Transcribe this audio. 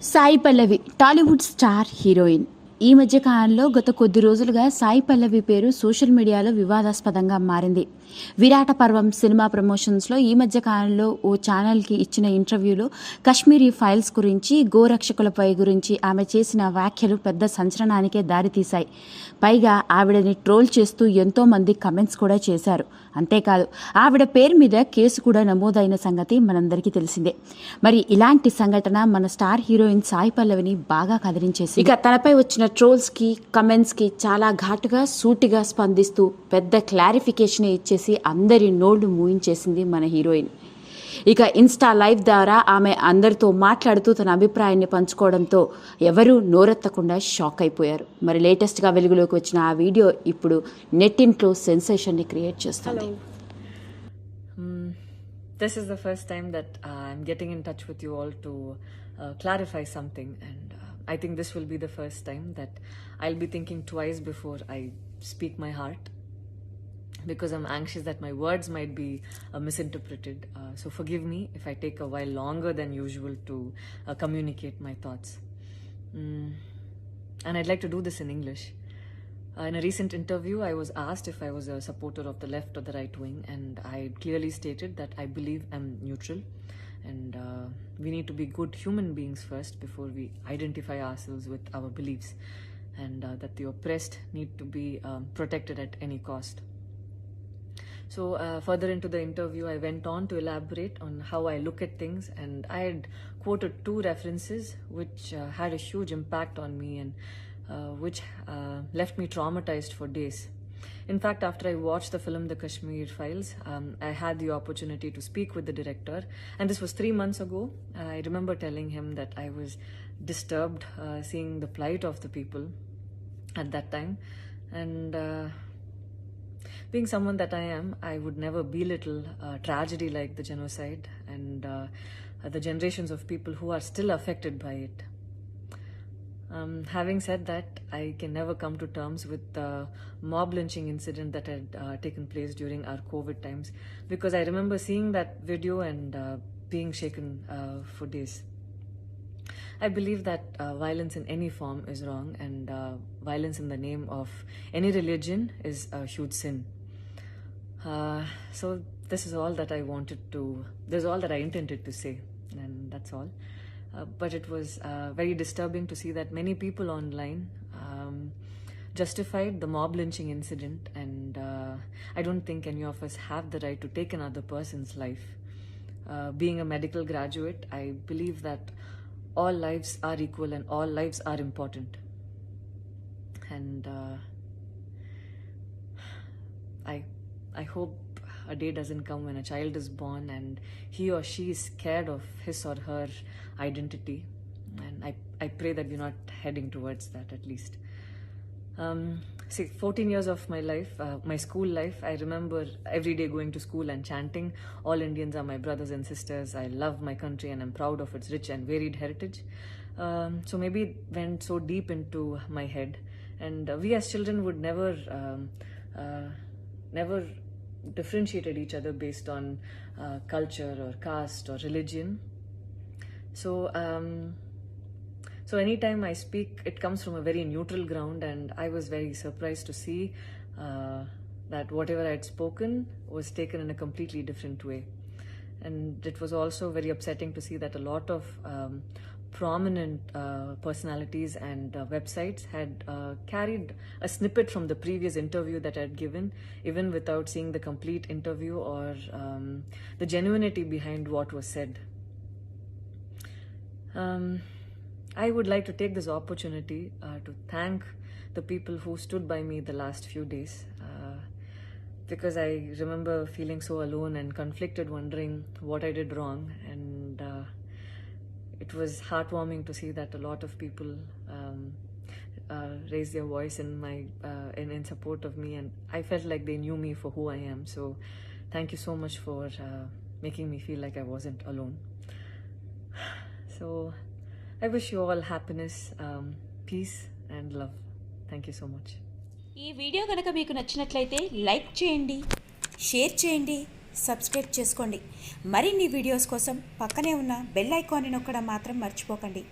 Sai Pallavi Tollywood star heroine. ఈ మధ్య కాలంలో గత కొద్ది రోజులుగా సాయి పల్లవి పేరు సోషల్ మీడియాలో వివాదాస్పదంగా మారింది. విరాట పర్వం సినిమా ప్రమోషన్స్లో ఈ మధ్య కాలంలో ఓ ఛానల్కి ఇచ్చిన ఇంటర్వ్యూలో కశ్మీరీ ఫైల్స్ గురించి, గోరక్షకులపై గురించి ఆమె చేసిన వ్యాఖ్యలు పెద్ద సంచలనానికే దారితీశాయి. పైగా ఆవిడని ట్రోల్ చేస్తూ ఎంతోమంది కమెంట్స్ కూడా చేశారు. అంతేకాదు, ఆవిడ పేరు మీద కేసు కూడా నమోదైన సంగతి మనందరికీ తెలిసిందే. మరి ఇలాంటి సంఘటన మన స్టార్ హీరోయిన్ సాయి పల్లవిని బాగా కదిలించేసి, ఇక తనపై వచ్చిన ట్రోల్స్కి, కమెంట్స్కి చాలా ఘాటుగా, సూటిగా స్పందిస్తూ పెద్ద క్లారిఫికేషన్ ఇచ్చేసి అందరి నోళ్లు మూయించేసింది మన హీరోయిన్. ఇక ఇన్స్టా లైవ్ ద్వారా ఆమె అందరితో మాట్లాడుతూ తన అభిప్రాయాన్ని పంచుకోవడంతో ఎవరూ నోరెత్తకుండా షాక్ అయిపోయారు. మరి లేటెస్ట్గా వెలుగులోకి వచ్చిన ఆ వీడియో ఇప్పుడు నెట్టింట్లో సెన్సేషన్ని క్రియేట్ చేస్తుంది. This is the first time that I'm getting in touch with you all to clarify something, and I think this will be the first time that I'll be thinking twice before I speak my heart, because I'm anxious that my words might be misinterpreted. So forgive me if I take a while longer than usual to communicate my thoughts. And I'd like to do this in English. In a recent interview, I was asked if I was a supporter of the left or the right wing, and I clearly stated that I believe I'm neutral, and we need to be good human beings first before we identify ourselves with our beliefs, and that the oppressed need to be protected at any cost. So further into the interview, I went on to elaborate on how I look at things, and I had quoted two references which had a huge impact on me, and which left me traumatized for days. In fact, after I watched the film The Kashmir Files, I had the opportunity to speak with the director, and this was 3 months ago. I remember telling him that I was disturbed seeing the plight of the people at that time, and being someone that I am, I would never belittle tragedy like the genocide and the generations of people who are still affected by it. Having said that, I can never come to terms with the mob lynching incident that had taken place during our COVID times, because I remember seeing that video and being shaken for days. I believe that violence in any form is wrong, and violence in the name of any religion is a huge sin. So this is all that I wanted to, this is all that I intended to say, and that's all. But it was very disturbing to see that many people online justified the mob lynching incident, and I don't think any of us have the right to take another person's life. Being a medical graduate, I believe that all lives are equal and all lives are important. And I hope a day doesn't come when a child is born and he or she is scared of his or her identity, and I pray that we're not heading towards that, at least. 14 years of my life, my school life, I remember every day going to school and chanting, all Indians are my brothers and sisters, I love my country and I'm proud of its rich and varied heritage. So maybe it went so deep into my head, and we as children would never differentiated each other based on culture or caste or religion. So anytime I speak, it comes from a very neutral ground, and I was very surprised to see that whatever I had spoken was taken in a completely different way. And it was also very upsetting to see that a lot of prominent personalities and websites had carried a snippet from the previous interview that I had given, even without seeing the complete interview or the genuinity behind what was said. I would like to take this opportunity to thank the people who stood by me the last few days, because I remember feeling so alone and conflicted, wondering what I did wrong, and it was heartwarming to see that a lot of people raised their voice in support of me, and I felt like they knew me for who I am. So thank you so much for making me feel like I wasn't alone. So I wish you all happiness, peace and love. Thank you so much. ఈ video కనుక మీకు నచ్చినట్లయితే like చేయండి, share చేయండి, subscribe చేసుకోండి. మరిన్ని videos కోసం పక్కనే ఉన్న బెల్ ఐకాన్ని నొక్కడం మాత్రం మర్చిపోకండి.